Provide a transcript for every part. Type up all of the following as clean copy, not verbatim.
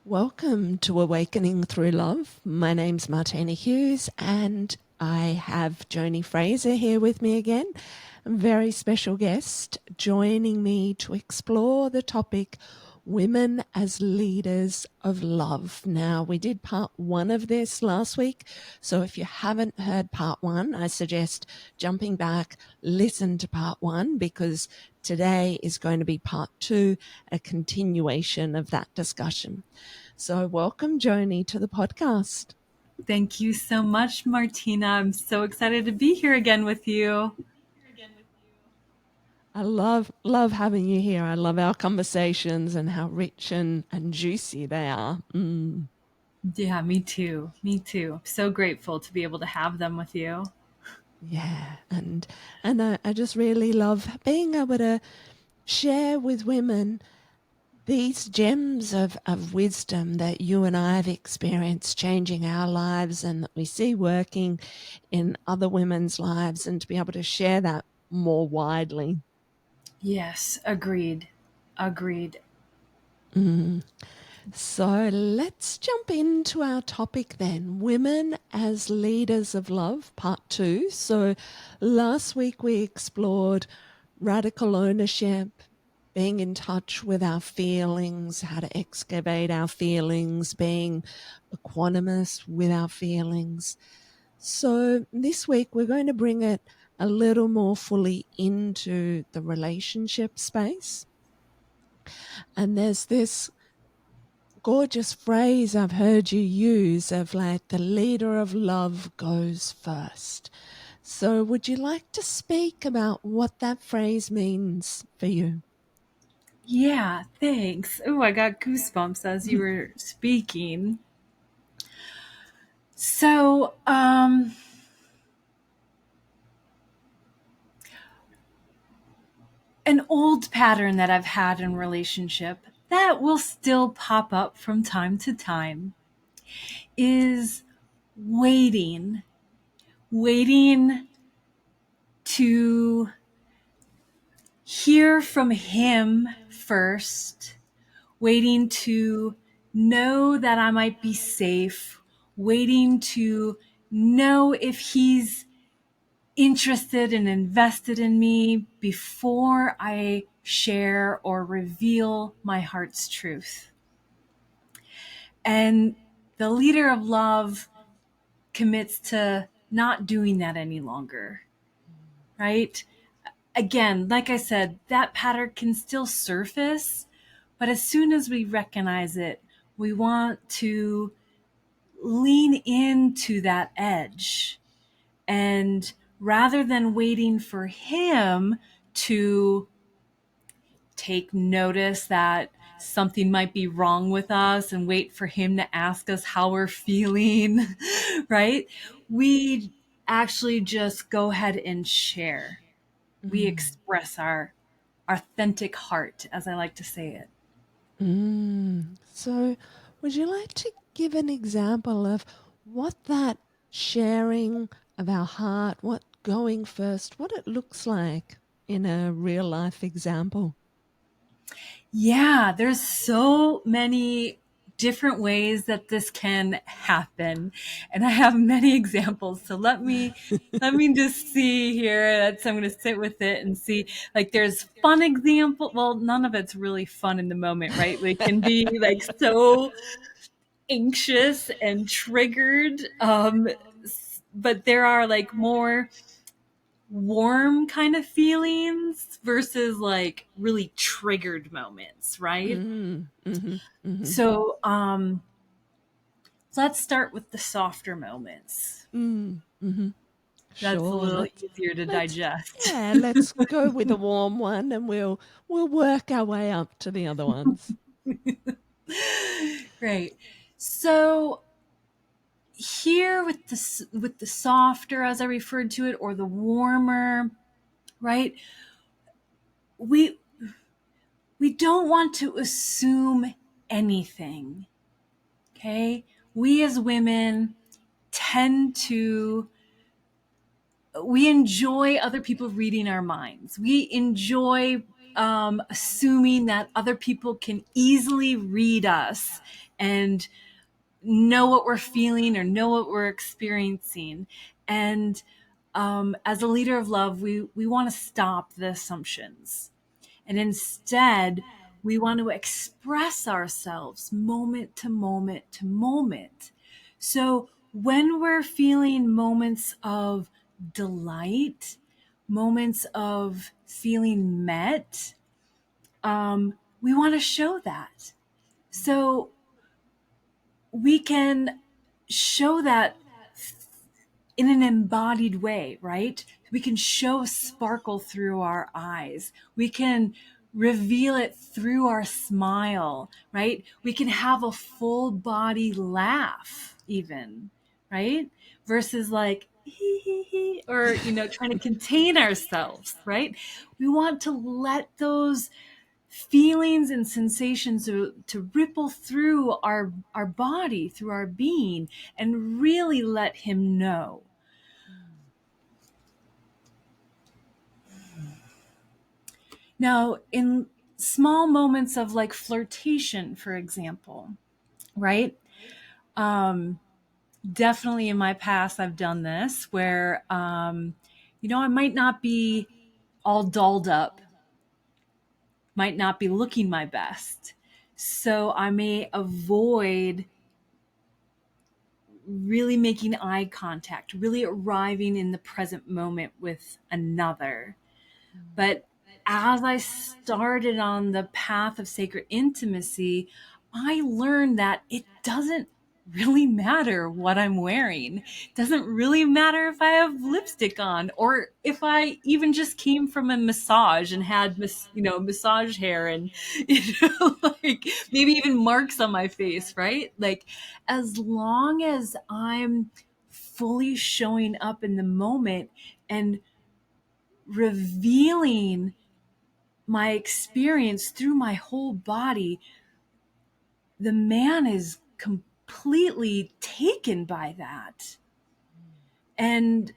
Welcome to Awakening Through Love. My name's Martina Hughes and I have Joni Fraser here with me again, a very special guest joining me to explore the topic Women as Leaders of Love. Now, we did part one of this last week, so if you haven't heard part one, I suggest jumping back, listen to part one, because today is going to be part two, a continuation of that discussion. So welcome, Joni, to the podcast. Thank you so much, Martina. I'm so excited to be here again with you. I love having you here. I love our conversations and how rich and juicy they are. Yeah, me too. Me too. So grateful to be able to have them with you. Yeah, and I just really love being able to share with women these gems of wisdom that you and I have experienced changing our lives and that we see working in other women's lives, and to be able to share that more widely. Yes, agreed. Agreed. So let's jump into our topic then, Women as Leaders of Love, part two. So last week we explored radical ownership, being in touch with our feelings, how to excavate our feelings, being equanimous with our feelings. So this week we're going to bring it a little more fully into the relationship space. And there's this gorgeous phrase I've heard you use of like the leader of love goes first. So would you like to speak about what that phrase means for you? Yeah, thanks. Oh, I got goosebumps as you were speaking. So, an old pattern that I've had in relationship that will still pop up from time to time is waiting. Waiting to hear from him first, waiting to know that I might be safe, waiting to know if he's interested and invested in me before I share or reveal my heart's truth. And the leader of love commits to not doing that any longer, right? Again, like I said, that pattern can still surface, but as soon as we recognize it, we want to lean into that edge. And rather than waiting for him to take notice that something might be wrong with us and wait for him to ask us how we're feeling, right? We actually just go ahead and share. We express our authentic heart, as I like to say it. So would you like to give an example of what that sharing of our heart, what going first, what it looks like in a real life example? Yeah, there's so many different ways that this can happen, and I have many examples. So let me just see here. That's I'm going to sit with it and see. Like, there's fun example. Well, none of it's really fun in the moment, right? We can be like so anxious and triggered. But there are like more warm kind of feelings versus like really triggered moments, right? So, let's start with the softer moments. That's a Sure, little easier to let's digest. let's go with a warm one, and we'll work our way up to the other ones. Great. So here with the softer, as I referred to it, or the warmer, right? We we don't want to assume anything. Okay? We as women tend to we enjoy other people reading our minds. We enjoy assuming that other people can easily read us and know what we're feeling or know what we're experiencing. And as a leader of love, we want to stop the assumptions. And instead, we want to express ourselves moment to moment to moment. So when we're feeling moments of delight, moments of feeling met, we want to show that. So we can show that in an embodied way, right? We can show sparkle through our eyes. We can reveal it through our smile, right? We can have a full body laugh, even, right? Versus like, hee hee hee, or, trying to contain ourselves, right? We want to let those feelings and sensations to ripple through our body, through our being, and really let him know. Now, in small moments of like flirtation, for example, right? Um, Definitely in my past, I've done this where, I might not be all dolled up, might not be looking my best. So I may avoid really making eye contact, really arriving in the present moment with another. But as I started on the path of sacred intimacy, I learned that it doesn't really matter what I'm wearing. It doesn't really matter if I have lipstick on or if I even just came from a massage and had massage hair and like maybe even marks on my face, right? Like as long as I'm fully showing up in the moment and revealing my experience through my whole body, the man is completely taken by that. And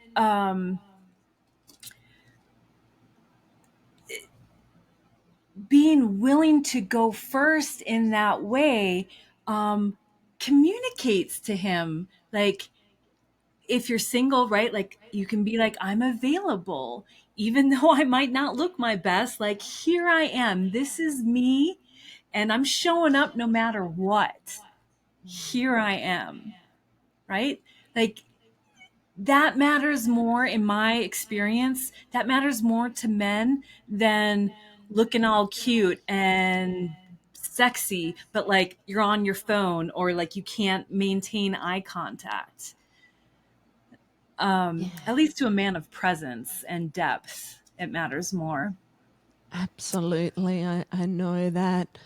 being willing to go first in that way communicates to him, like, if you're single, right? Like you can be like, I'm available, even though I might not look my best. Like, here I am. This is me. And I'm showing up no matter what. Here I am. Right? Like, that matters more in my experience. That matters more to men than looking all cute and sexy, but like you're on your phone or like you can't maintain eye contact. Yeah, At least to a man of presence and depth, it matters more. absolutely. I know that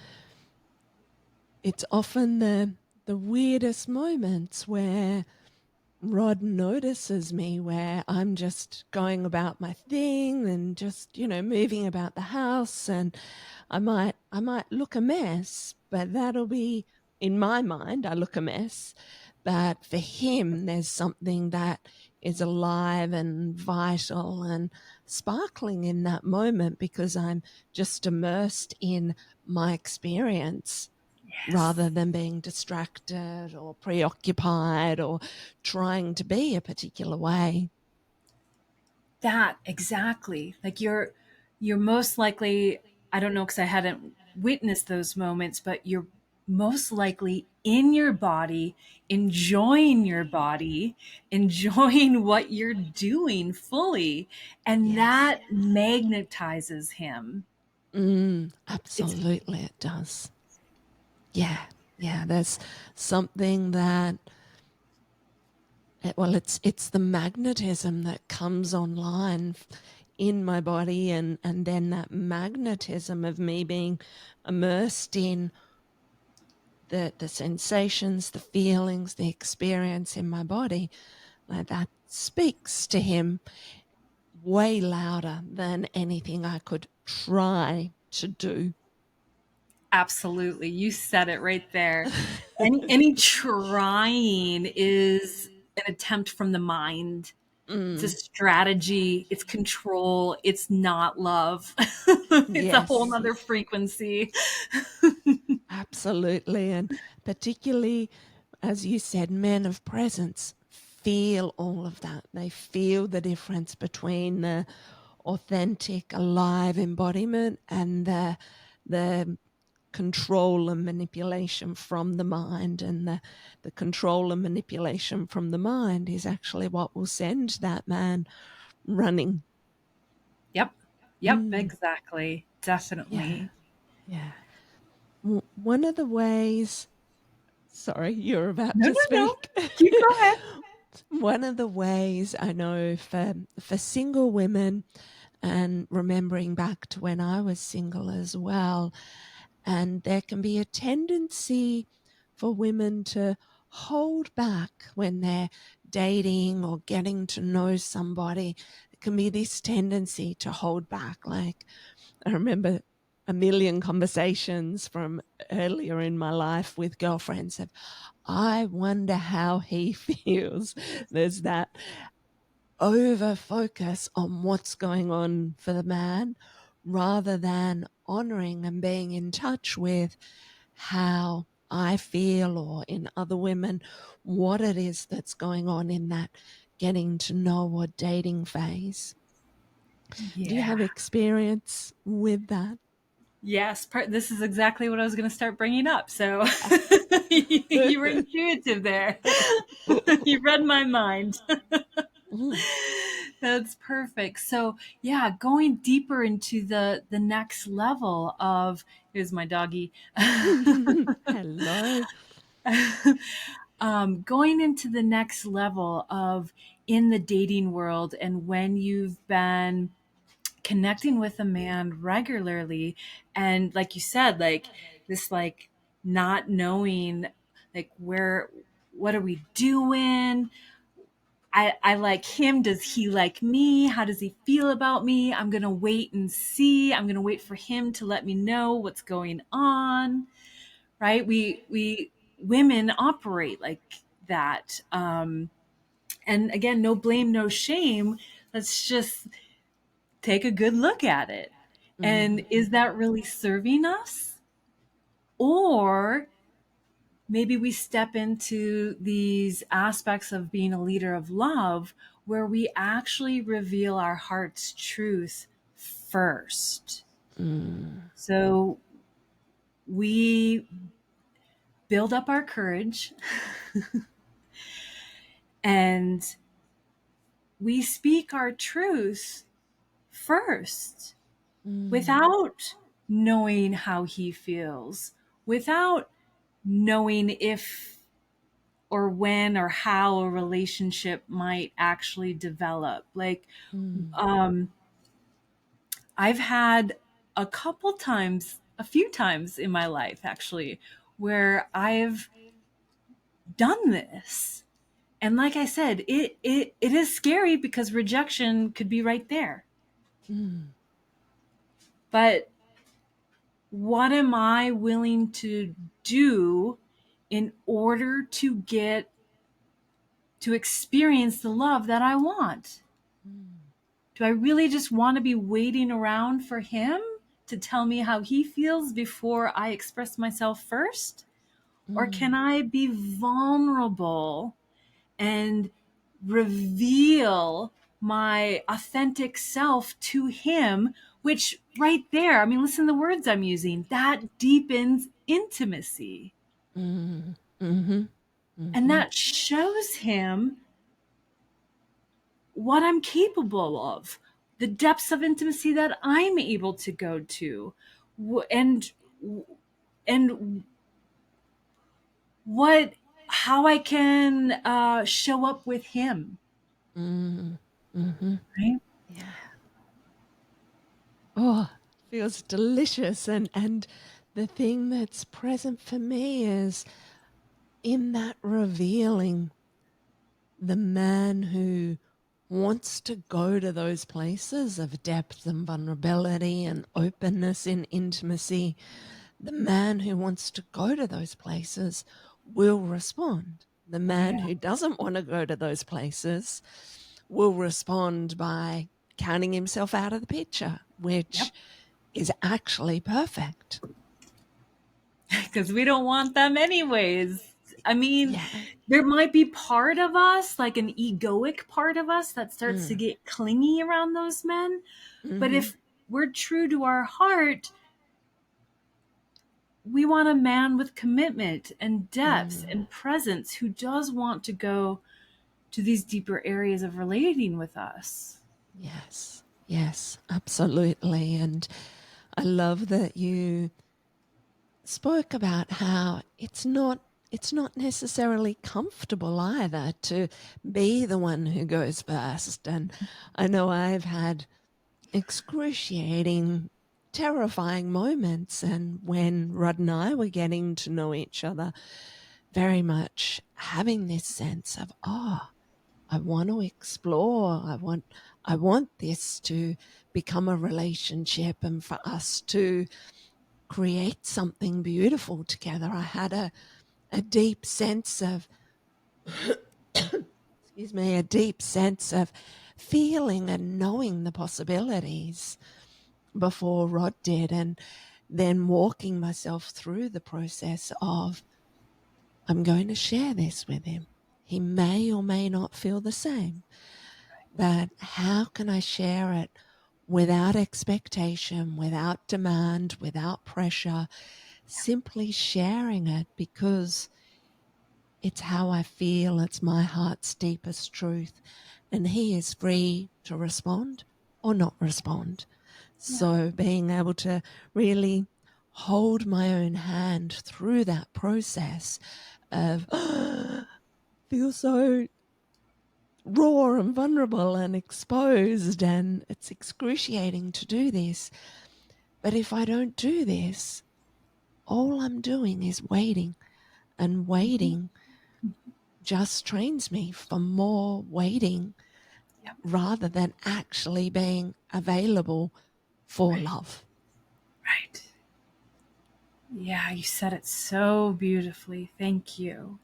it's often the weirdest moments where Rod notices me, where I'm just going about my thing and just, moving about the house, and I might look a mess, but that'll be, in my mind, I look a mess. But for him, there's something that is alive and vital and sparkling in that moment because I'm just immersed in my experience Yes. rather than being distracted or preoccupied or trying to be a particular way. That exactly. Like you're most likely, I don't know because I hadn't witnessed those moments, but you're most likely in your body, enjoying what you're doing fully, and Yes. that magnetizes him. It's Absolutely, it does. Yeah. Yeah. There's something that, well, it's the magnetism that comes online in my body, and then that magnetism of me being immersed in the sensations, the feelings, the experience in my body, like that speaks to him way louder than anything I could try to do. absolutely, you said it right there. Any trying is an attempt from the mind. It's a Mm, strategy, it's control, it's not love. It's a whole yes. nother frequency. Absolutely. And particularly, as you said, men of presence feel all of that. They feel the difference between the authentic, alive embodiment and the control and manipulation from the mind. And the control and manipulation from the mind is actually what will send that man running. Yep. Yep, Mm, exactly. yeah, Definitely. yeah. One of the ways, sorry, you're about No, to no, no. speak. You go ahead. One of the ways I know for single women, and remembering back to when I was single as well, and there can be a tendency for women to hold back when they're dating or getting to know somebody. It can be this tendency to hold back. Like, I remember a million conversations from earlier in my life with girlfriends of, I wonder how he feels. There's that over focus on what's going on for the man rather than honoring and being in touch with how I feel, or in other women, what it is that's going on in that getting to know or dating phase. Do you Yeah. have experience with that? Yes, this is exactly what I was going to start bringing up. So you were intuitive there. You read my mind. That's perfect. So yeah, going deeper into the next level of, here's my doggy. Hello. Going into the next level of in the dating world, and when you've been connecting with a man regularly, and like you said, like this, like not knowing, like what are we doing? I like him. Does he like me? How does he feel about me? I'm going to wait and see. I'm going to wait for him to let me know what's going on. Right. We women operate like that. And again, no blame, no shame. Let's just take a good look at it. And Mm, is that really serving us? Or maybe we step into these aspects of being a leader of love where we actually reveal our heart's truth first. mm, So we build up our courage and we speak our truth first mm, without knowing how he feels, without knowing if or when or how a relationship might actually develop. Like, mm, um, I've had a few times in my life actually, where I've done this. And like I said, it is scary because rejection could be right there. mm, But what am I willing to do in order to get to experience the love that I want? mm, Do I really just want to be waiting around for him to tell me how he feels before I express myself first? Or can mm, I be vulnerable and reveal my authentic self to him? Which, right there, I mean, listen to the words I'm using, that deepens intimacy. mm, mhm, And mhm, that shows him what I'm capable of, the depths of intimacy that I'm able to go to, and and what how I can show up with him. mm, mhm. Right? Yeah. Oh, feels delicious. And the thing that's present for me is in that revealing, the man who wants to go to those places of depth and vulnerability and openness in intimacy, the man who wants to go to those places will respond. The man Yeah. who doesn't want to go to those places will respond by counting himself out of the picture, which Yep. is actually perfect. because we don't want them anyways. I mean, Yeah. there might be part of us, like an egoic part of us, that starts to Mm. get clingy around those men. But Mm-hmm. if we're true to our heart, we want a man with commitment and depth Mm. and presence who does want to go to these deeper areas of relating with us. Yes. Yes, absolutely. And I love that you spoke about how it's not necessarily comfortable either to be the one who goes first. And I know I've had excruciating, terrifying moments, and when Rod and I were getting to know each other, very much having this sense of, oh, I want to explore. I want this to become a relationship and for us to create something beautiful together. I had a deep sense of, excuse me, a deep sense of feeling and knowing the possibilities before Rod did, and then walking myself through the process of, I'm going to share this with him. He may or may not feel the same, but how can I share it without expectation, without demand, without pressure, simply sharing it because it's how I feel, it's my heart's deepest truth, and he is free to respond or not respond. Yeah. So being able to really hold my own hand through that process of feel so raw and vulnerable and exposed, and it's excruciating to do this. But if I don't do this, all I'm doing is waiting, and Mhm. waiting just trains me for more waiting Yep. rather than actually being available for Right. love. Right. Yeah, you said it so beautifully. Thank you.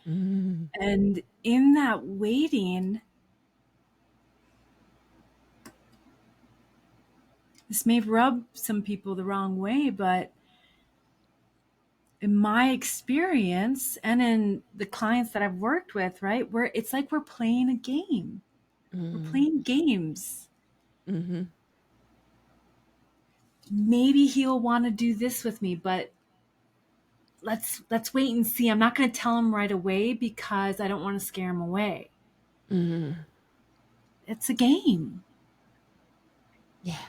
Mm, And in that waiting, this may rub some people the wrong way, but in my experience and in the clients that I've worked with, right, where it's like we're playing a game. We're mm, playing games. mm-hmm, Maybe he'll want to do this with me, but let's wait and see. I'm not going to tell him right away because I don't want to scare him away. mm. It's a game. Yeah,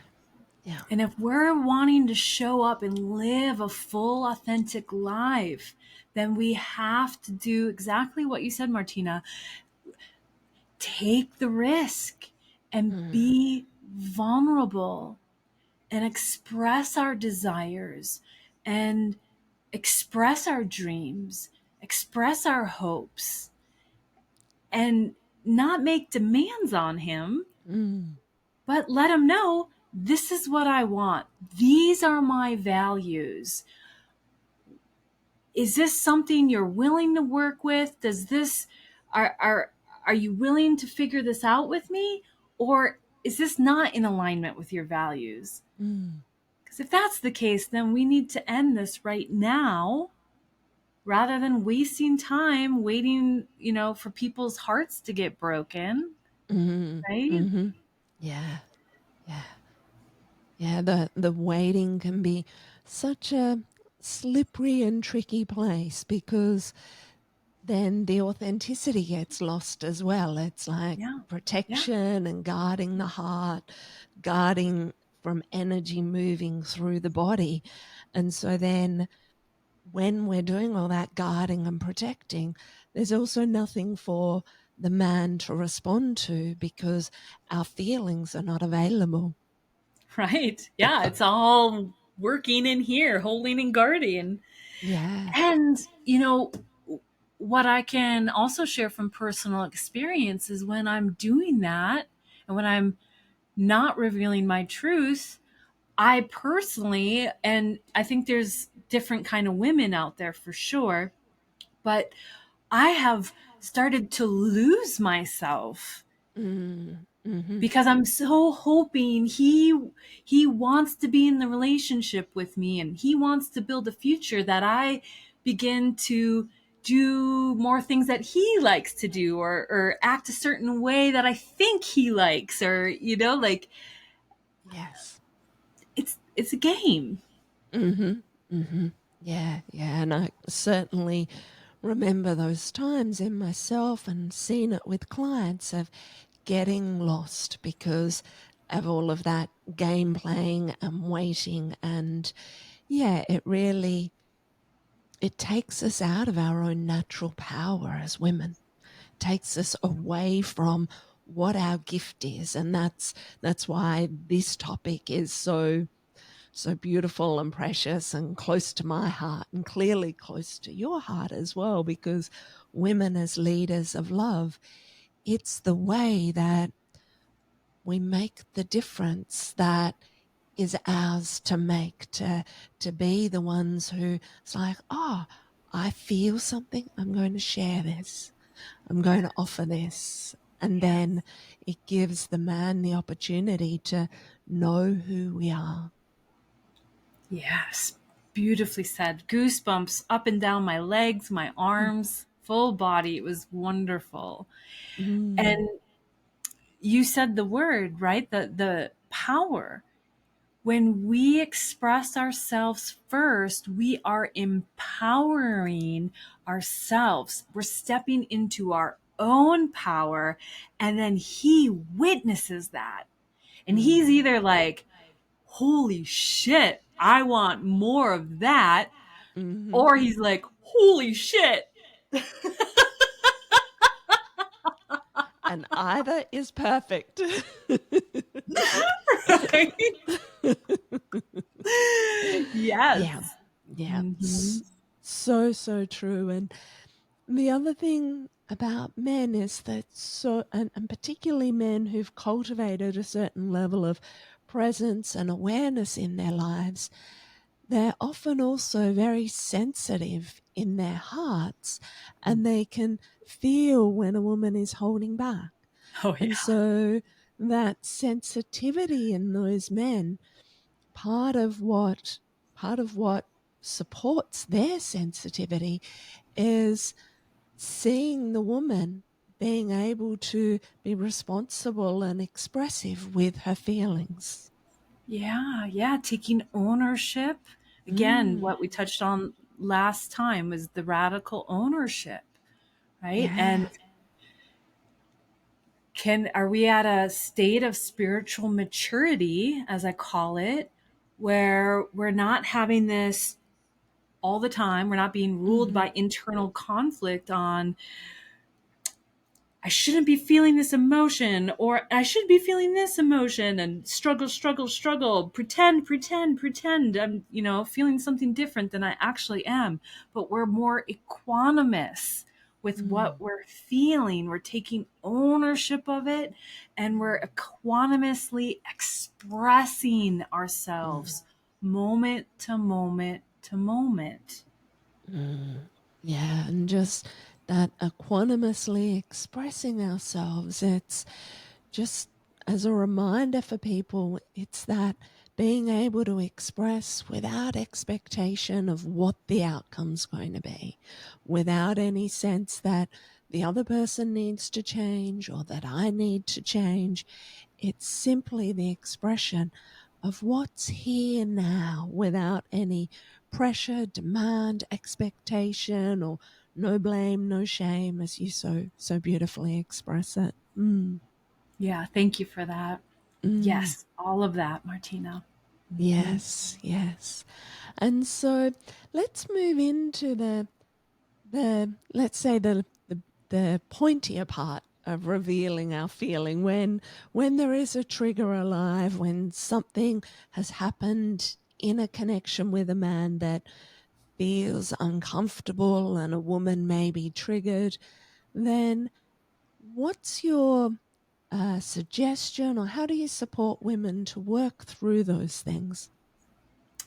yeah. And if we're wanting to show up and live a full, authentic life, then we have to do exactly what you said, Martina. Take the risk and Mm, be vulnerable and express our desires and express our dreams, express our hopes, and not make demands on him, mm, but let him know this is what I want. These are my values. Is this something you're willing to work with? Does this are you willing to figure this out with me, or is this not in alignment with your values? mm, Because if that's the case, then we need to end this right now rather than wasting time waiting, for people's hearts to get broken, mm, right? mm-hmm. Yeah, yeah. Yeah, the waiting can be such a slippery and tricky place because then the authenticity gets lost as well. It's like Yeah. Yeah. protection and guarding the heart, guarding from energy moving through the body. And so then when we're doing all that guarding and protecting, there's also nothing for the man to respond to because our feelings are not available. Right. Yeah. It's all working in here, holding and guarding. Yeah. And, what I can also share from personal experience is when I'm doing that and when I'm not revealing my truth, I personally, and I think there's different kind of women out there for sure, but I have started to lose myself Mm, because I'm so hoping he wants to be in the relationship with me, and he wants to build a future that I begin to do more things that he likes to do, or act a certain way that I think he likes, or like Yes. it's a game. Yeah, yeah. And I certainly remember those times in myself and seen it with clients of getting lost because of all of that game playing and waiting. And yeah, it takes us out of our own natural power as women, takes us away from what our gift is. And that's why this topic is so beautiful and precious and close to my heart, and clearly close to your heart as well, because women as leaders of love, it's the way that we make the difference that is ours to make, to be the ones who it's like, oh, I feel something, I'm going to share this, I'm going to offer this. And Yeah. then it gives the man the opportunity to know who we are. Yes, beautifully said. Goosebumps up and down my legs, my arms, full body. It was wonderful. Mm. And you said the word, right? The power. When we express ourselves first, we are empowering ourselves. We're stepping into our own power, and then he witnesses that. And he's Mm. either like, holy shit, I want more of that. Mm-hmm. Or he's like, holy shit. And either is perfect. Right? Yeah, Yes. yeah. Hmm. So true. And the other thing about men is that and particularly men who've cultivated a certain level of presence and awareness in their lives, they're often also very sensitive in their hearts, and they can feel when a woman is holding back. Oh, And yeah. so that sensitivity in those men, part of what part of what supports their sensitivity is seeing the woman being able to be responsible and expressive with her feelings. Yeah. Yeah. Taking ownership. Again, Mm, what we touched on last time was the radical ownership, right? And yeah. are we at a state of spiritual maturity, as I call it, where we're not having this all the time? We're not being ruled Mm-hmm. by internal conflict on, I shouldn't be feeling this emotion, or I should be feeling this emotion, and struggle, struggle, struggle, pretend, pretend, pretend. I'm, feeling something different than I actually am. But we're more equanimous with Mm, what we're feeling. We're taking ownership of it, and we're equanimously expressing mm, ourselves moment to moment to moment. mm. Yeah, and just that equanimously expressing ourselves, it's just as a reminder for people, it's that being able to express without expectation of what the outcome's going to be, without any sense that the other person needs to change or that I need to change. It's simply the expression of what's here now without any pressure, demand, expectation, or no blame, no shame, as you so beautifully express it. Mm. Yeah, thank you for that. Mm, Yes, all of that, Martina. Mhm. yes, yes. And so let's move into the let's say the pointier part of revealing our feeling when there is a trigger alive, when something has happened in a connection with a man that feels uncomfortable and a woman may be triggered, then what's your suggestion, or how do you support women to work through those things?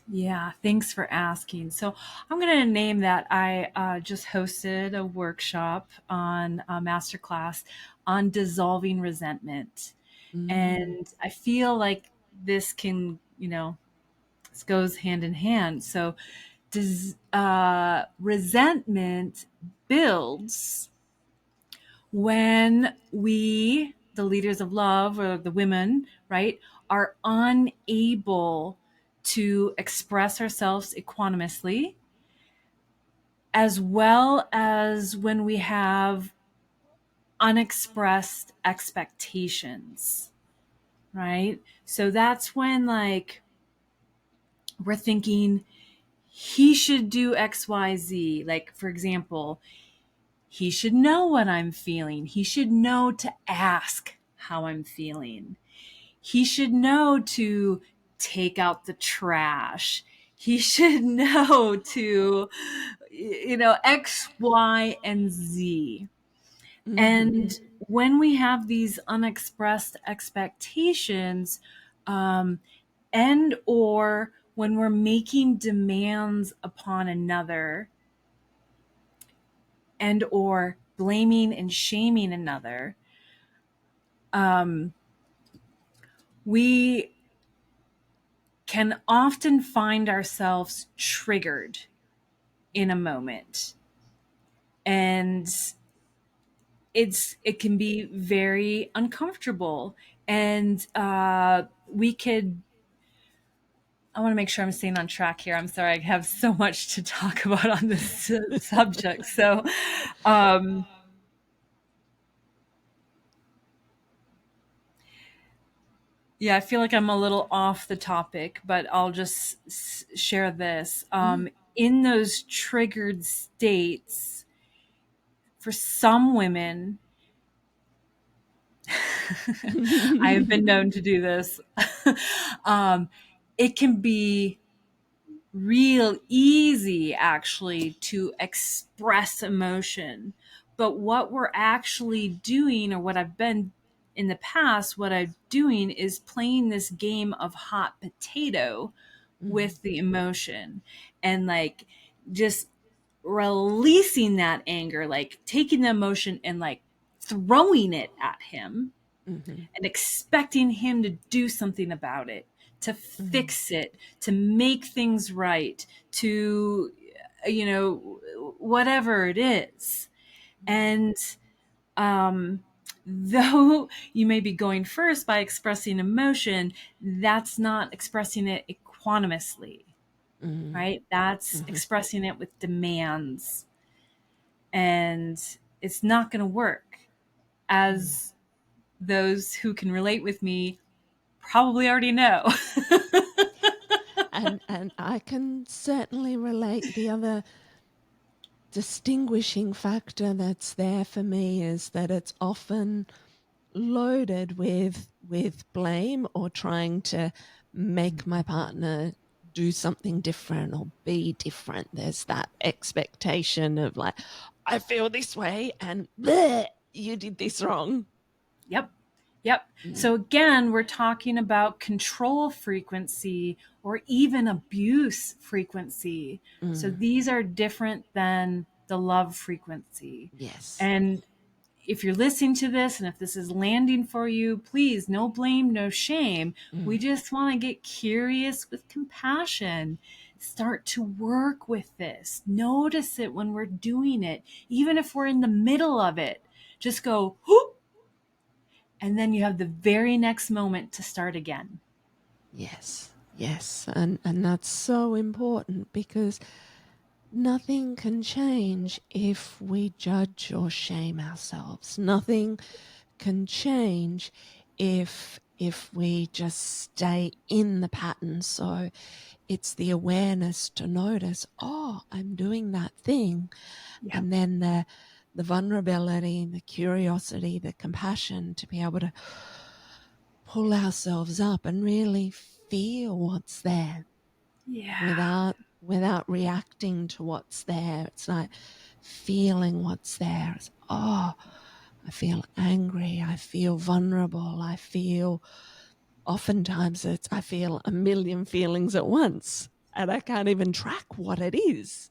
Yeah, thanks for asking. So I'm going to name that. I just hosted a workshop on a masterclass on dissolving resentment. Mm. And I feel like this can, this goes hand in hand. So does resentment builds when we, the leaders of love or the women, right, are unable to express ourselves equanimously, as well as when we have unexpressed expectations, right? So that's when, like, we're thinking he should do XYZ. Like, for example, he should know what I'm feeling. He should know to ask how I'm feeling. He should know to take out the trash. He should know to, X, Y, and Z. Mm-hmm. And when we have these unexpressed expectations, um, and or when we're making demands upon another, and or blaming and shaming another, um, we can often find ourselves triggered in a moment, and it can be very uncomfortable, and we could I want to make sure I'm staying on track here. I'm sorry, I have so much to talk about on this subject. So, um, yeah, I feel like I'm a little off the topic, but I'll just share this. In those triggered states, for some women, I have been known to do this. um, it can be real easy actually to express emotion. But what we're actually doing, or what I've been in the past, what I'm doing is playing this game of hot potato Mm-hmm. with the emotion, and like just releasing that anger, like taking the emotion and like throwing it at him Mm-hmm. and expecting him to do something about it, to Mm-hmm. fix it, to make things right, to, whatever it is. And though you may be going first by expressing emotion, that's not expressing it equanimously, Mm-hmm. right? That's Mm-hmm. expressing it with demands. And it's not going to work, as those who can relate with me probably already know. And I can certainly relate. The other distinguishing factor that's there for me is that it's often loaded with blame or trying to make my partner do something different or be different. There's that expectation of like, I feel this way and bleh, you did this wrong. Yep. Yep. Mm, So again, we're talking about control frequency or even abuse frequency. So mm, these are different than the love frequency. yes. And if you're listening to this and if this is landing for you, please, no blame, no shame. We Mm, just want to get curious with compassion. Start to work with this. Notice it when we're doing it, even if we're in the middle of it. Just go, whoop, and then you have the very next moment to start again. yes. Yes. And that's so important because nothing can change if we judge or shame ourselves. Nothing can change if we just stay in the pattern. So it's the awareness to notice, oh, I'm doing that thing. Yep. And then the vulnerability, the curiosity, the compassion to be able to pull ourselves up and really feel what's there Yeah. without reacting to what's there. It's like feeling what's there. It's, oh, I feel angry. I feel vulnerable. I feel, oftentimes I feel a million feelings at once and I can't even track what it is.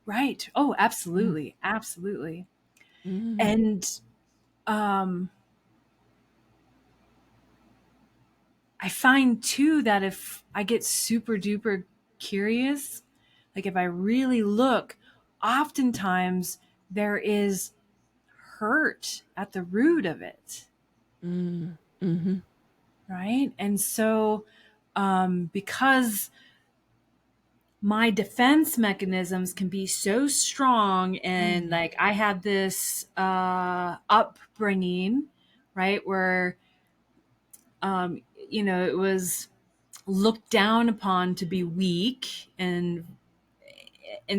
Right. Oh, Mm, absolutely. Absolutely. mm, And um I find too that if I get super duper curious, like if I really look, oftentimes there is hurt at the root of it. Mm-hmm. Right. And so, because my defense mechanisms can be so strong, and like I had this upbringing, right, where it was looked down upon to be weak, and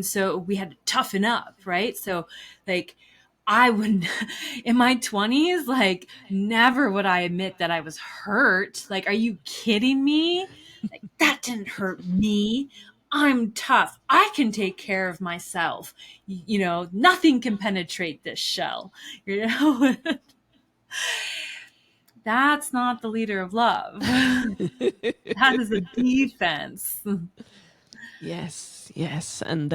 so we had to toughen up, right? So like I would in my 20s, like never would I admit that I was hurt. Like, are you kidding me? Like, that didn't hurt me. I'm tough. I can take care of myself. Nothing can penetrate this shell. You know, that's not the leader of love. That is a defense. Yes, yes. And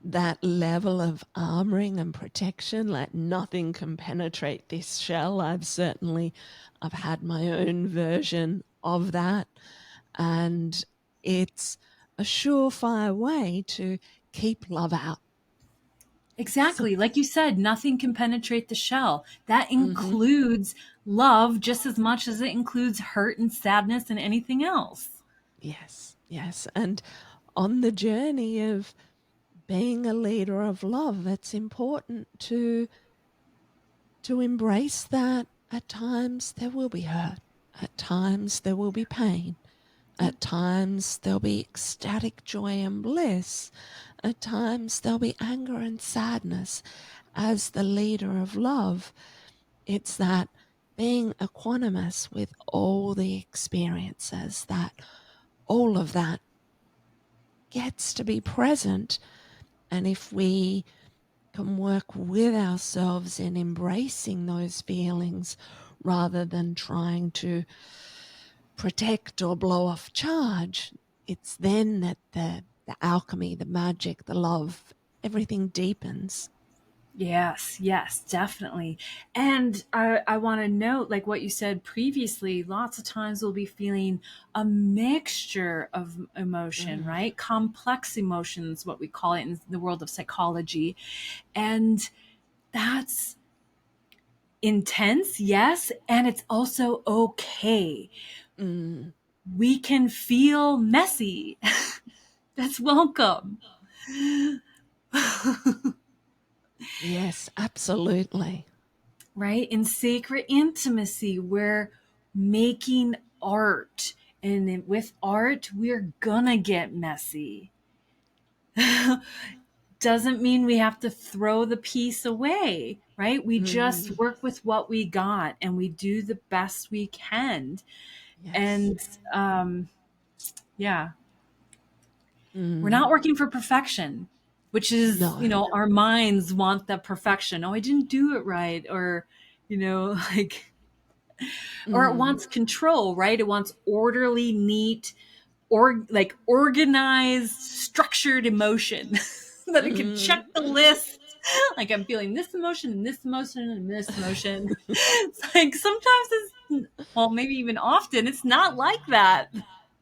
that level of armoring and protection, like nothing can penetrate this shell. I've had my own version of that. And it's a surefire way to keep love out. So, Exactly. Like you said, nothing can penetrate the shell. That mhm. includes love just as much as it includes hurt and sadness and anything else. Yes, yes. And on the journey of being a leader of love, it's important to embrace that at times there will be hurt, at times there will be pain, Yep. at times there'll be ecstatic joy and bliss, at times there'll be anger and sadness. As the leader of love, it's that being equanimous with all the experiences, that all of that gets to be present. And if we can work with ourselves in embracing those feelings rather than trying to protect or blow off charge, it's then that the alchemy, the magic, the love, everything deepens. Yes, yes, definitely. And I want to note, like what you said previously, lots of times we'll be feeling a mixture of emotion, Mm, right? Complex emotions, what we call it in the world of psychology. And that's intense, yes. And it's also okay. mm, We can feel messy. That's welcome. yes, absolutely. Right? In sacred intimacy, we're making art. And with art, we're gonna get messy. Doesn't mean we have to throw the piece away, right? We just Mm, work with what we got and we do the best we can. yes. And yeah, we're Mm, not working for perfection, which is, no. our minds want the perfection. Oh, I didn't do it right. Or, like, or it Mm, wants control, right? It wants orderly, neat, or like organized, structured emotion that it can check mm. the list. Like, I'm feeling this emotion and this emotion and this emotion. It's like sometimes well, maybe even often, it's not like that.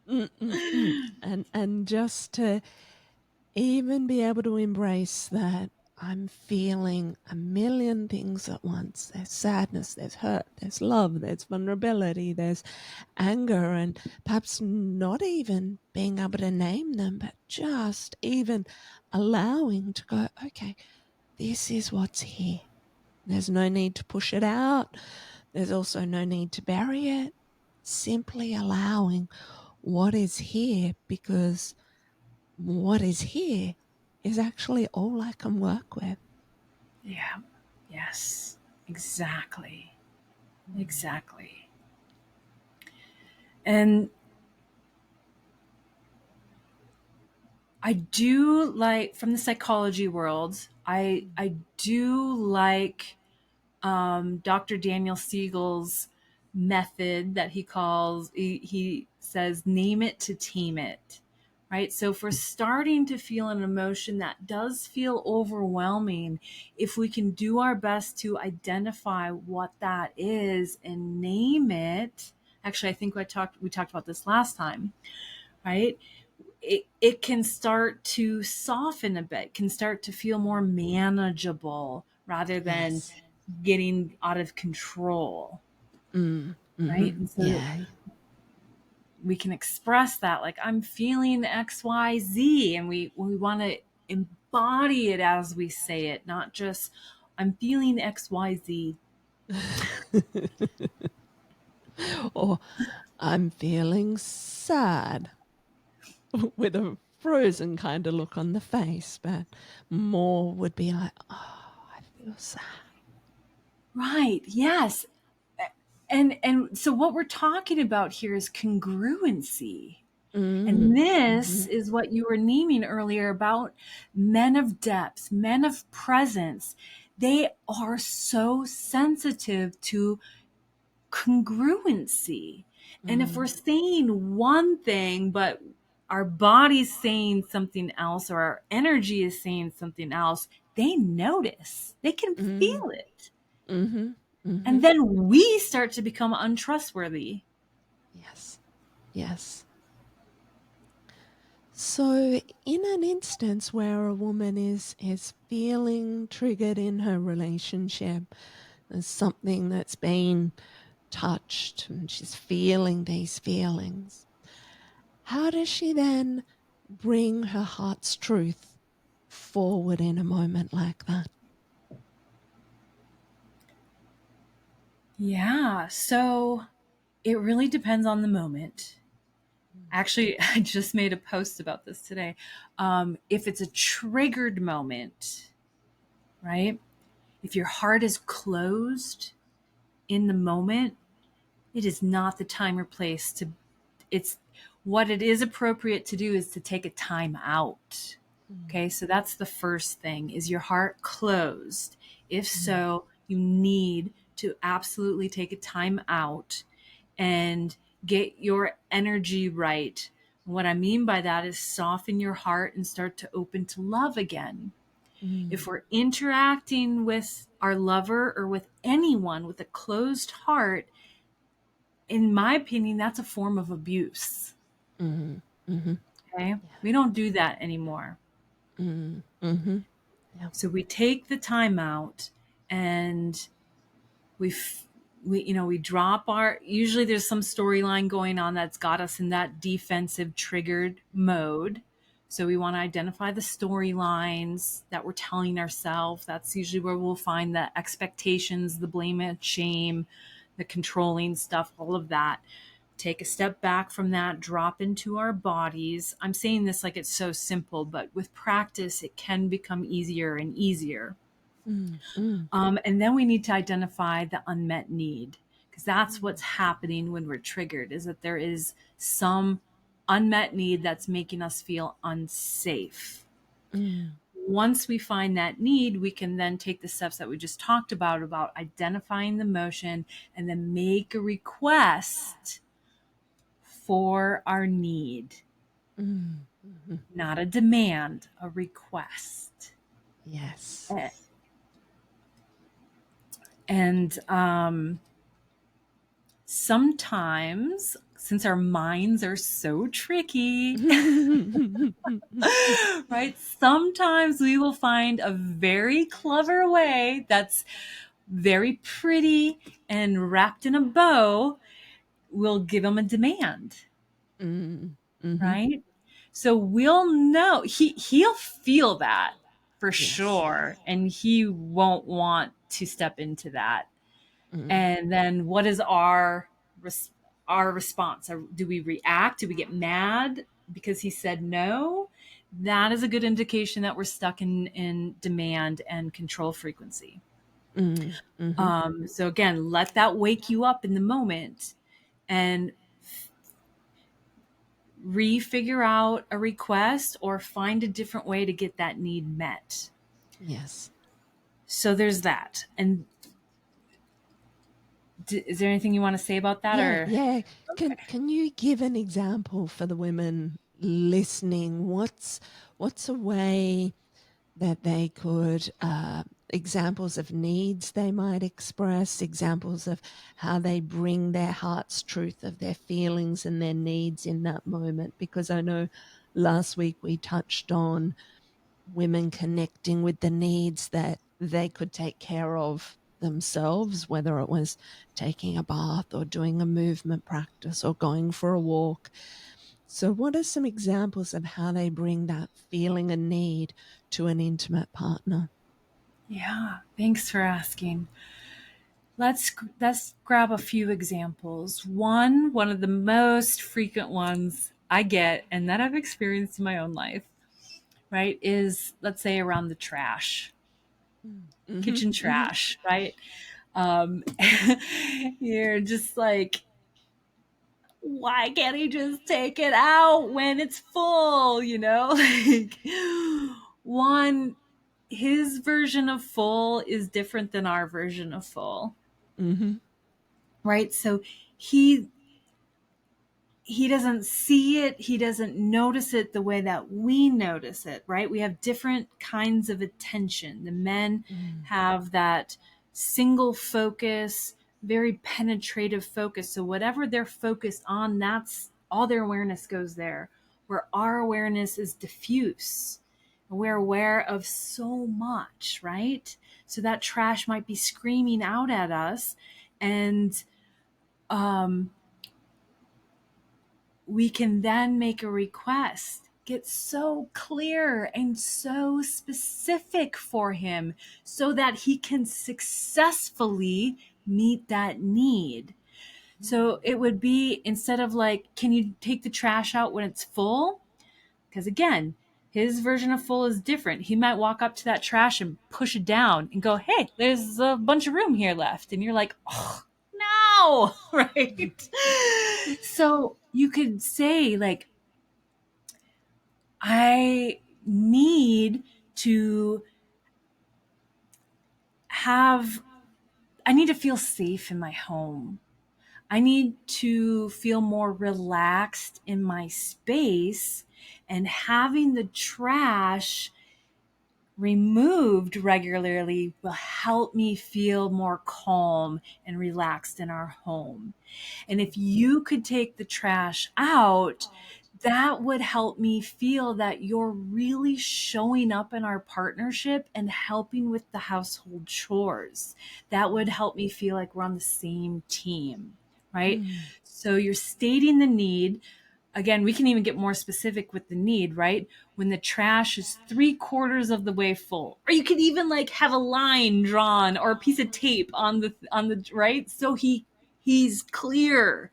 Mm, mm, mm. And just to even be able to embrace that I'm feeling a million things at once. There's sadness, there's hurt, there's love, there's vulnerability, there's anger, and perhaps not even being able to name them, but just even allowing to go, okay, this is what's here. There's no need to push it out. There's also no need to bury it. Simply allowing what is here, because what is here is actually all I can work with. Yeah. Yes. Exactly. Exactly. And I do like, from the psychology world, I do like Dr. Daniel Siegel's method that he says, name it to tame it. Right. So if we're starting to feel an emotion that does feel overwhelming, if we can do our best to identify what that is and name it, Actually, I think we talked about this last time, right? It can start to soften a bit, can start to feel more manageable rather than Yes. getting out of control, right? And so Yeah. we can express that like I'm feeling XYZ, and we want to embody it as we say it, not just I'm feeling XYZ. Or I'm feeling sad with a frozen kind of look on the face, but more would be like, oh, I feel sad. Right. Yes. And so what we're talking about here is congruency. And this Mm-hmm. is what you were naming earlier about men of depth, men of presence. They are so sensitive to congruency. And if we're Mm, saying one thing, but our body's saying something else, or our energy is saying something else, they notice, they can mm, feel it. mm-hmm. Mm-hmm. And then we start to become untrustworthy. Yes. Yes. So, in an instance where a woman is feeling triggered in her relationship, there's something that's been touched and she's feeling these feelings, how does she then bring her heart's truth forward in a moment like that? Yeah. So it really depends on the moment. Actually, I just made a post about this today. If it's a triggered moment, right? If your heart is closed in the moment, it is not the time or place to. It's what it is appropriate to do is to take a time out. Mm, Okay, so that's the first thing. Is your heart closed? If mm, so, you need to absolutely take a time out and get your energy right. What I mean by that is soften your heart and start to open to love again. If mm, we're interacting with our lover or with anyone with a closed heart, in my opinion, that's a form of abuse. mm, mm-hmm. Okay. Yeah. We don't do that anymore. Mm, mm-hmm. Yeah. So we take the time out and we we drop our, usually there's some storyline going on that's got us in that defensive triggered mode. So we want to identify the storylines that we're telling ourselves. That's usually where we'll find the expectations, the blame and shame, the controlling stuff, all of that. Take a step back from that, drop into our bodies. I'm saying this like it's so simple, but with practice it can become easier and easier. Mm, mm, And then we need to identify the unmet need, because that's mm, what's happening when we're triggered, is that there is some unmet need that's making us feel unsafe. mm. Once we find that need, we can then take the steps that we just talked about identifying the motion and then make a request for our need, Mm, mhm. not a demand, a request. Yes. And sometimes, since our minds are so tricky, right? Sometimes we will find a very clever way that's very pretty and wrapped in a bow. We'll give them a demand, Mm, mhm. right? So we'll know he'll feel that for Yes. sure, and he won't want to step into that. Mm, And then what is our response? Do we react? Do we get mad because he said no? That is a good indication that we're stuck in demand and control frequency. mm, mhm. So again, let that wake you up in the moment and refigure out a request or find a different way to get that need met. Yes. So there's that. And is there anything you want to say about that, Yeah, or? yeah. Okay. Can you give an example for the women listening? What's a way that they could examples of needs they might express, examples of how they bring their heart's truth of their feelings and their needs in that moment. Because I know last week we touched on women connecting with the needs that they could take care of themselves, whether it was taking a bath or doing a movement practice or going for a walk. So, what are some examples of how they bring that feeling and need to an intimate partner? Yeah, thanks for asking. Let's grab a few examples. One of the most frequent ones I get and that I've experienced in my own life, right, is let's say around the trash, Mm-hmm, kitchen mm-hmm, trash, right? Um, you're just like, why can't he just take it out when it's full? You know, like one, his version of full is different than our version of full, mm-hmm, right? So he he doesn't see it, he doesn't notice it the way that we notice it, right? We have different kinds of attention. The men have that single focus, very penetrative focus. So whatever they're focused on, that's all their awareness goes there. Where our awareness is diffuse. We're aware of so much, right? So that trash might be screaming out at us, and um we can then make a request, get so clear and so specific for him so that he can successfully meet that need. So it would be, instead of like, can you take the trash out when it's full? Because again, his version of full is different. He might walk up to that trash and push it down and go, hey, there's a bunch of room here left. And you're like, oh, no, right? So you could say, like, I need to have, I need to feel safe in my home. I need to feel more relaxed in my space, and having the trash removed regularly will help me feel more calm and relaxed in our home. And if you could take the trash out, that would help me feel that you're really showing up in our partnership and helping with the household chores. That would help me feel like we're on the same team, right? So you're stating the need. Again, we can even get more specific with the need, right? When the trash is 3/4 of the way full, or you could even like have a line drawn or a piece of tape on the right, so he's clear.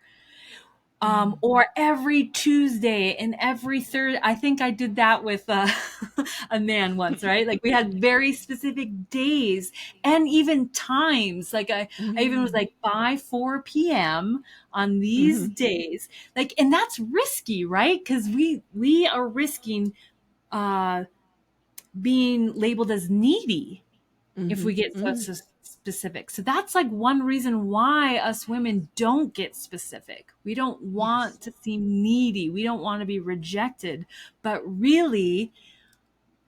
Or every Tuesday and every third. I think I did that with a man once, right? Like we had very specific days and even times. Like I even was like by 4 p.m. on these mm-hmm, days. Like, and that's risky, right? Because we are risking uh, being labeled as needy if mm-hmm, we get so, mm-hmm. so specific. So that's like one reason why us women don't get specific. We don't Yes. want to seem needy. We don't want to be rejected. But really,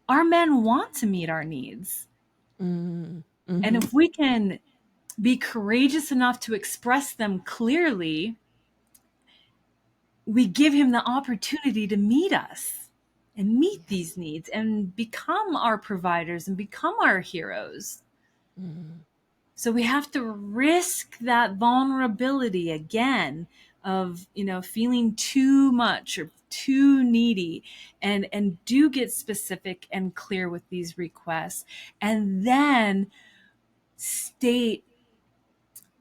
our men want to meet our needs. Mm-hmm, And mm-hmm. if we can be courageous enough to express them clearly, we give him the opportunity to meet us and meet these Yes. needs and become our providers and become our heroes. Mm-hmm. So we have to risk that vulnerability again of, feeling too much or too needy, and do get specific and clear with these requests, and then state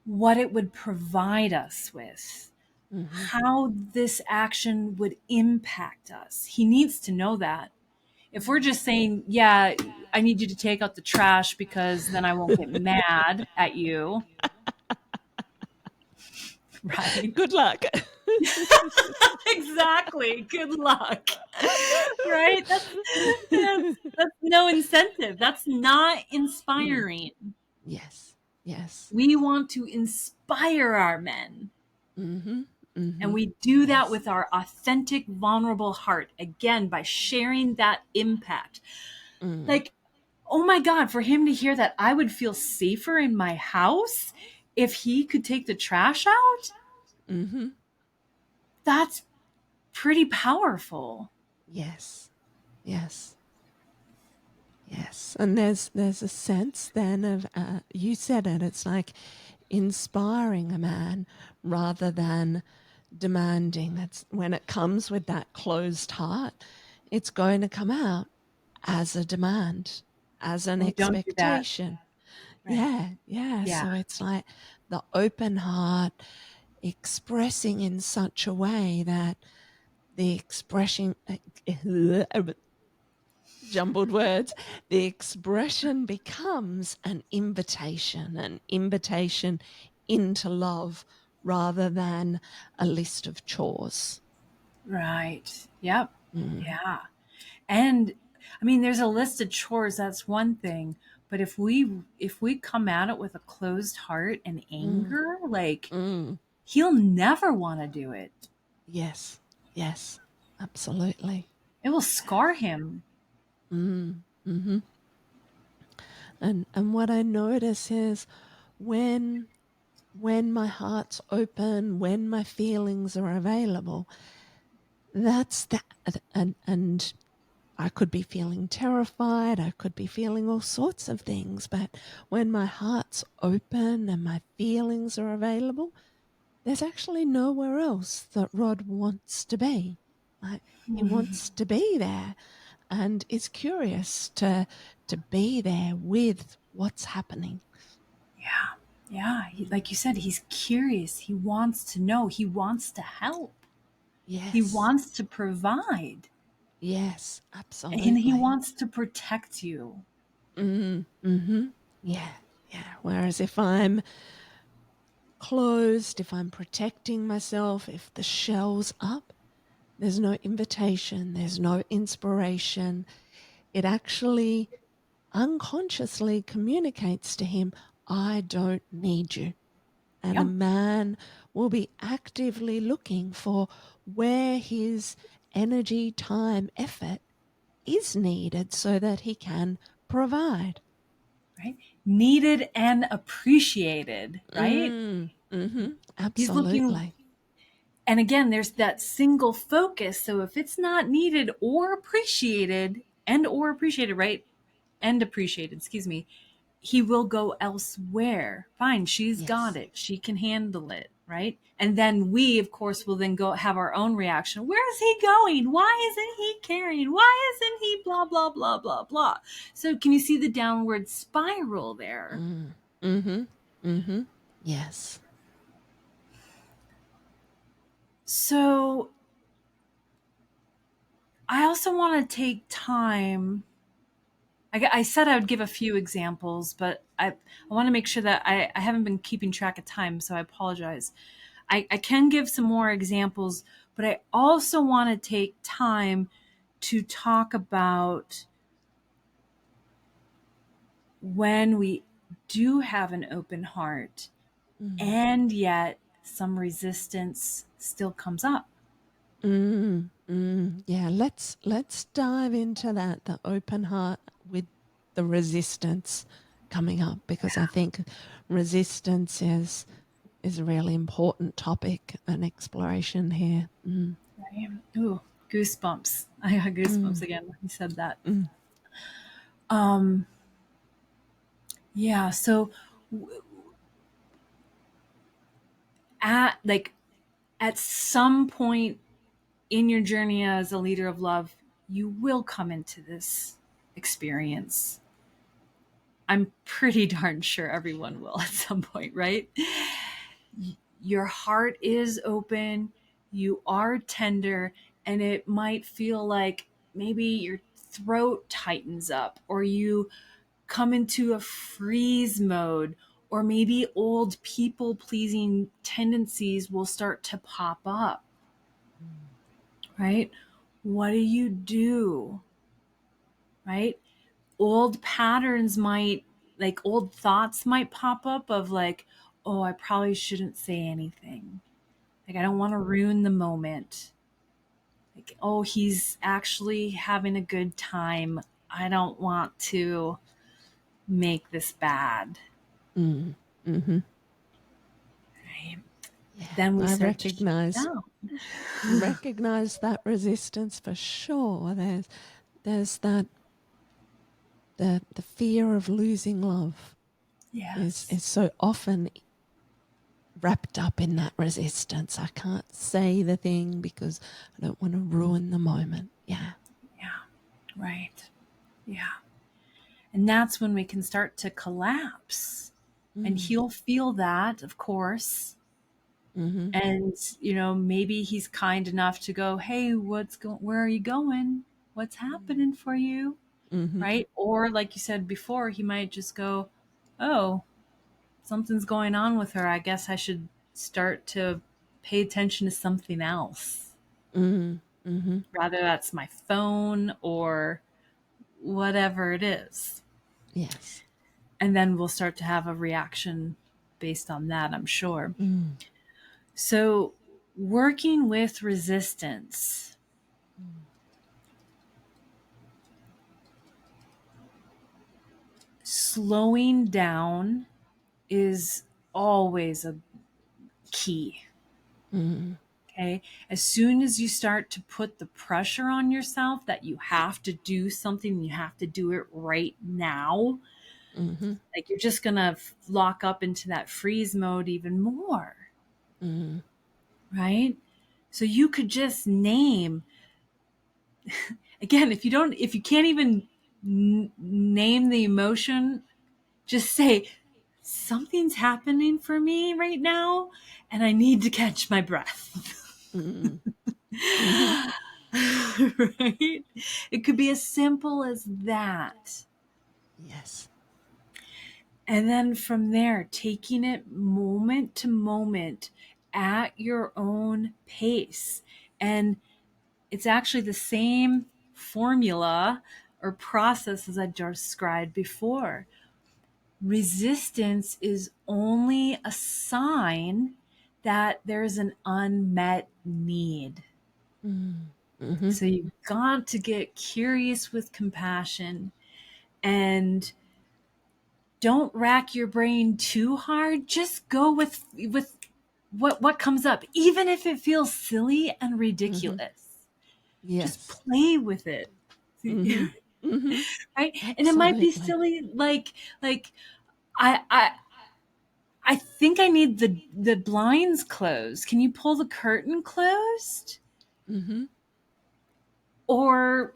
what it would provide us with, Mm-hmm. how this action would impact us. He needs to know that. If we're just saying, yeah, I need you to take out the trash because then I won't get mad at you, right? Good luck. Exactly. Good luck. Right? That's no incentive. That's not Mm. inspiring. Yes. Yes. We want to inspire our men. Mm-hmm. And Mm-hmm. we do that Yes. with our authentic, vulnerable heart. Again, by sharing that impact. Mm. Like, oh my God, for him to hear that I would feel safer in my house if he could take the trash out, Mm-hmm. that's pretty powerful. Yes. Yes. Yes. And there's a sense then of you said it. It's like inspiring a man rather than demanding. That's when it comes with that closed heart, it's going to come out as a demand, as an Oh, don't do that. expectation. Right. Yeah, yeah. Yeah. So it's like the open heart expressing in such a way that the expression, jumbled words, the expression becomes an invitation into love rather than a list of chores. Right. Yep. Mm, Yeah. And I mean, there's a list of chores, that's one thing. But if we come at it with a closed heart and mm, anger, like mm. he'll never want to do it. Yes, yes, absolutely. It will scar him. Mm, hmm. And what I notice is when when my heart's open, when my feelings are available, that's that. And I could be feeling terrified, I could be feeling all sorts of things, but when my heart's open and my feelings are available, there's actually nowhere else that Rod wants to be. Like, he wants to be there and is curious to be there with what's happening. Yeah. Yeah. Like you said, he's curious. He wants to know. He wants to help. He Yes, wants to provide. yes, And he absolutely. wants to protect you. Mm-hmm. Yeah, yeah. Whereas if I'm closed, if I'm protecting myself, if the shell's up, there's no invitation, there's no inspiration. It actually unconsciously communicates to him, I don't need you. And a Yep. man will be actively looking for where his energy, time, effort is needed so that he can provide. Right. Needed and appreciated. Right. Mm-hmm. He's looking. Absolutely. And again, there's that single focus. So if it's not needed or appreciated, right? And appreciated, excuse me, he will go elsewhere. Fine, she's got Yes. it. She can handle it, right? And then we, of course, will then go have our own reaction. Where is he going? Why isn't he caring? Why isn't he blah, blah, blah, blah, blah? So can you see the downward spiral there? Mm. Mm-hmm. Mm-hmm. Yes. So I also want to take time. I said I would give a few examples, but I want to make sure that I haven't been keeping track of time, so I apologize. I can give some more examples, but I also want to take time to talk about when we do have an open heart Mm. and yet some resistance still comes up. Yeah, let's dive into that, the open heart with the resistance coming up, because I think resistance is a really important topic and exploration here. Right? Ooh, goosebumps. I got goosebumps Mm, again when you said that. mm, Um, yeah, so at like at some point in your journey as a leader of love, you will come into this experience. I'm pretty darn sure everyone will at some point, right? Your heart is open, you are tender, and it might feel like maybe your throat tightens up or you come into a freeze mode, or maybe old people pleasing tendencies will start to pop up, mm, right? What do you do? Right? Old patterns might, like old thoughts might pop up of like, oh, I probably shouldn't say anything. Like, I don't want to ruin the moment. Like, oh, he's actually having a good time. I don't want to. make this bad. Mm. Mm-hmm. Right? But Yeah, then we I start to shut down. recognize that resistance for sure. There's that the fear of losing love is Yes. so often wrapped up in that resistance. I can't say the thing because I don't want to ruin the moment. Yeah. Yeah. Right. Yeah. And that's when we can start to collapse. And Mm. he'll feel that, of course. Mm-hmm. And, maybe he's kind enough to go, "Hey, where are you going? What's happening for you?" Mm-hmm. Right? Or like you said before, he might just go, "Oh, something's going on with her. I guess I should start to pay attention to something else. Mm-hmm. Mm-hmm. Rather that's my phone or whatever it is." Yes. And then we'll start to have a reaction based on that, I'm sure. Mm. So, working with resistance, Mm. slowing down is always a key. Mm. Okay. As soon as you start to put the pressure on yourself that you have to do something, you have to do it right now, Mm-hmm. like you're just going to lock up into that freeze mode even more. Mm. Right. So you could just name, again, if you can't even name the emotion, just say, something's happening for me right now and I need to catch my breath. Mm. Mm-hmm. Right? It could be as simple as that. Yes. And then from there, taking it moment to moment at your own pace. And it's actually the same formula or process as I described before. Resistance is only a sign that there's an unmet need. Mm. Mm-hmm. So you've got to get curious with compassion and don't rack your brain too hard. Just go with what comes up, even if it feels silly and Mm-hmm. ridiculous. Just Yes. play with it. Mm-hmm. Mm-hmm. Right? And it might be Absolutely. silly, like I I I think I need the blinds closed. Can you pull the curtain closed? Mm-hmm. Or,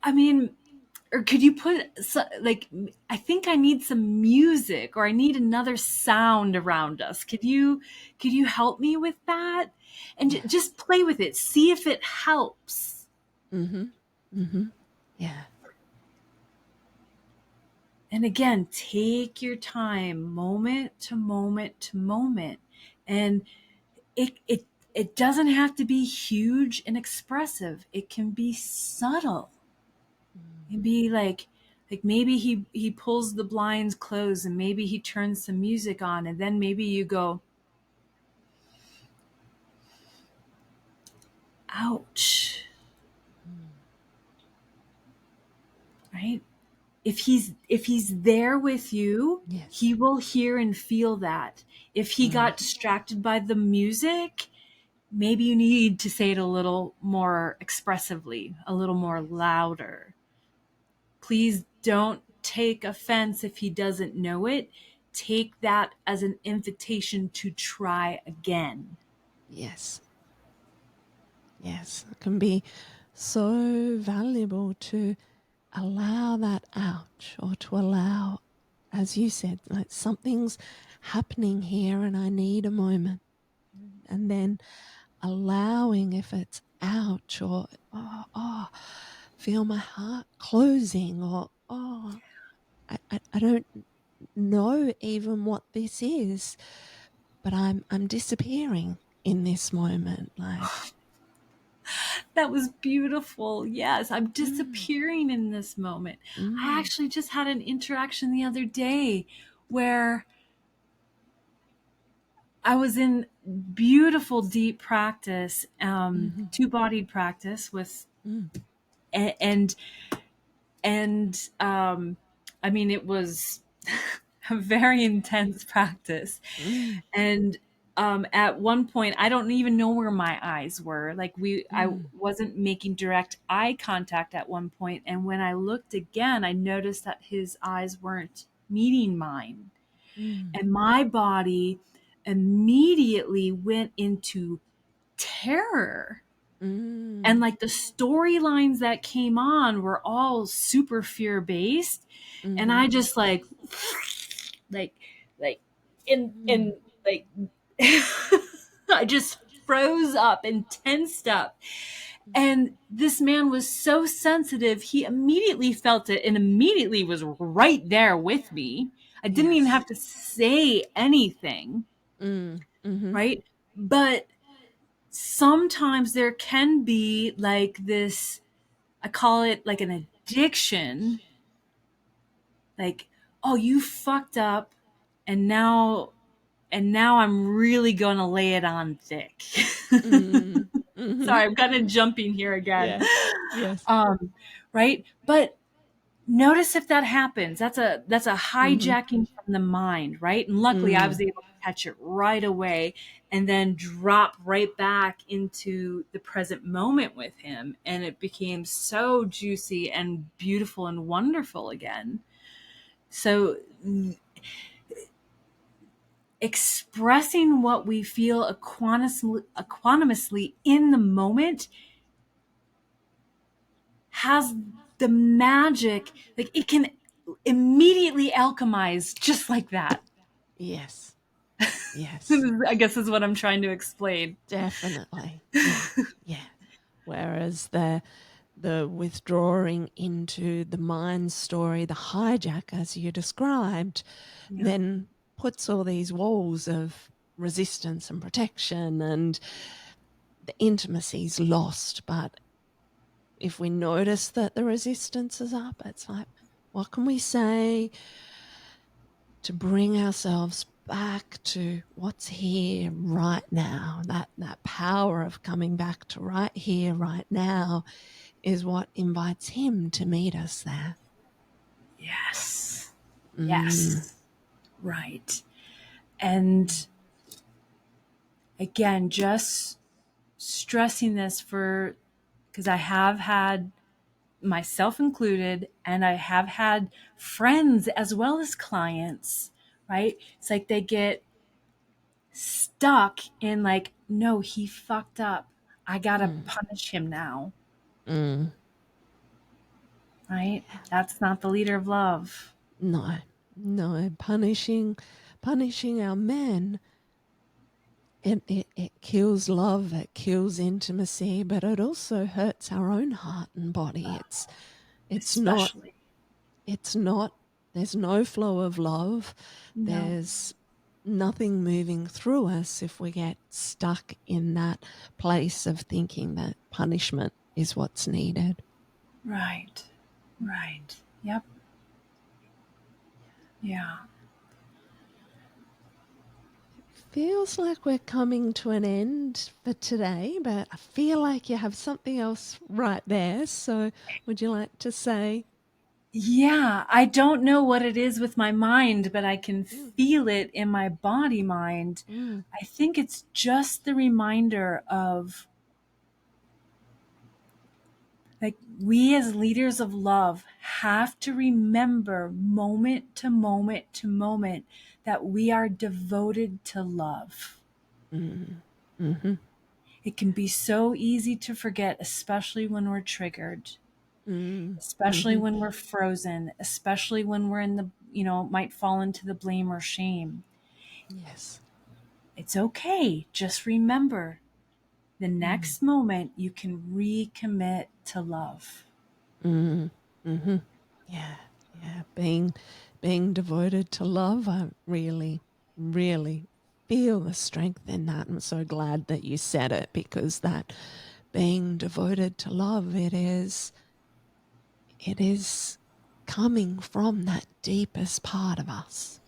I mean, or could you put like, I think I need some music or I need another sound around us. Could you help me with that? And Yes. just play with it. See if it helps. Mm-hmm. Mm-hmm. Yeah. And again, take your time, moment to moment to moment. And it doesn't have to be huge and expressive. It can be subtle. It can be like maybe he pulls the blinds closed and maybe he turns some music on and then maybe you go, ouch, Mm. right? If he's there with you, Yes. he will hear and feel that. If he Mm. got distracted by the music, maybe you need to say it a little more expressively, a little more Yes. louder. Please don't take offense if he doesn't know it. Take that as an invitation to try again. Yes. Yes. It can be so valuable to allow that ouch or to allow, as you said, like something's happening here and I need a moment. And then allowing if it's ouch or feel my heart closing or I don't know even what this is, but I'm disappearing in this moment. Like, That was beautiful. Yes, I'm mm, disappearing in this moment. I mm, actually just had an interaction the other day where I was in beautiful deep practice, mm-hmm, two-bodied practice with mm, and and I mean, it was a very intense practice. Mm, And at one point, I don't even know where my eyes were. I mm, wasn't making direct eye contact at one point, and when I looked again, I noticed that his eyes weren't meeting mine, mm, and my body immediately went into terror. And mm. like the storylines that came on were all super fear based, and Mm-hmm. I just like like in Mm. like I just froze up and tensed up. And this man was so sensitive, he immediately felt it and immediately was right there with me. I didn't even Yes. have to say anything, Mm. Mm-hmm. right? But sometimes there can be like this, I call it like an addiction, like, oh, you fucked up, and now I'm really going to lay it on thick. Mm. Mm-hmm. Sorry, I'm kind of jumping here again. Yeah. Yes. Um, right? But notice if that happens. That's a Mm-hmm. hijacking from the mind, right? And luckily I Mm. was able to catch it right away and then drop right back into the present moment with him, and it became so juicy and beautiful and wonderful again. So expressing what we feel equanimously in the moment has the magic, like it can immediately alchemize just like that. Yes. Yes. I guess is what I'm trying to explain. Definitely. Yeah. Yeah. Whereas the withdrawing into the mind story, the hijack, as you described, Yeah. then puts all these walls of resistance and protection, and the intimacy's lost. But if we notice that the resistance is up, it's like, what can we say to bring ourselves back to what's here right now? That power of coming back to right here, right now is what invites him to meet us there. Yes. Mm, Yes. Right. And again, just stressing this for, because I have had, myself included, and I have had friends as well as clients, right? It's like they get stuck in like, no, he fucked up. I gotta mm, punish him now, mm. right? That's not the leader of love. No, no, punishing our men. It kills love, it kills intimacy, but it also hurts our own heart and body. It's not Especially. it's not there's no flow of love. No. There's nothing moving through us if we get stuck in that place of thinking that punishment is what's needed. Right. Right. Yep. Yeah. Feels like we're coming to an end for today, but I feel like you have something else right there. So, would you like to say? Yeah. I don't know what it is with my mind, but I can Mm, feel it in my body mind. mm, I think it's just the reminder of, like, we as leaders of love have to remember moment to moment to moment that we are devoted to love. mm, mm-hmm, It can be so easy to forget, especially when we're triggered, mm, especially mm-hmm. when we're frozen, especially when we're in the, might fall into the blame or shame. Yes. It's okay. Just remember the Mm, next moment you can recommit to love. mm, mm-hmm. Yeah, yeah. Being devoted to love, I really, really feel the strength in that. I'm so glad that you said it, because that being devoted to love, it is coming from that deepest part of us,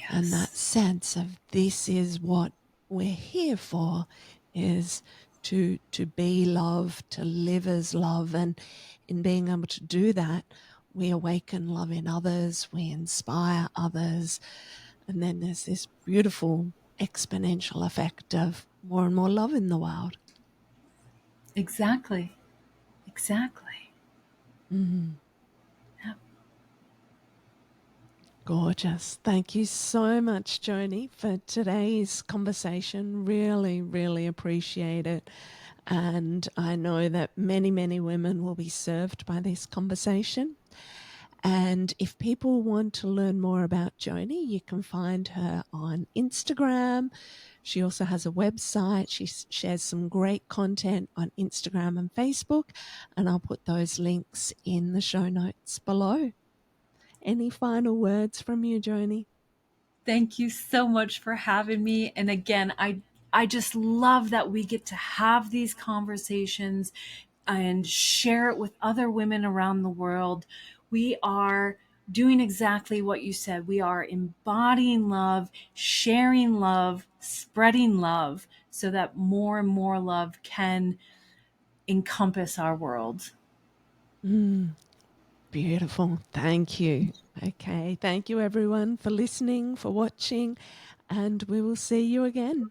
and that Yes. sense of this is what we're here for, is to be love, to live as love. And in being able to do that, we awaken love in others, we inspire others, and then there's this beautiful exponential effect of more and more love in the world. Exactly. Exactly. Mm. Yep. Gorgeous. Thank you so much, Joni, for today's conversation. Really, really appreciate it. And I know that many, many women will be served by this conversation. And if people want to learn more about Joni, you can find her on Instagram. She also has a website. She shares some great content on Instagram and Facebook. And I'll put those links in the show notes below. Any final words from you, Joni? Thank you so much for having me. And again, I just love that we get to have these conversations and share it with other women around the world. We are doing exactly what you said. We are embodying love, sharing love, spreading love so that more and more love can encompass our world. Mm, beautiful. Thank you. Okay. Thank you, everyone, for listening, for watching, and we will see you again.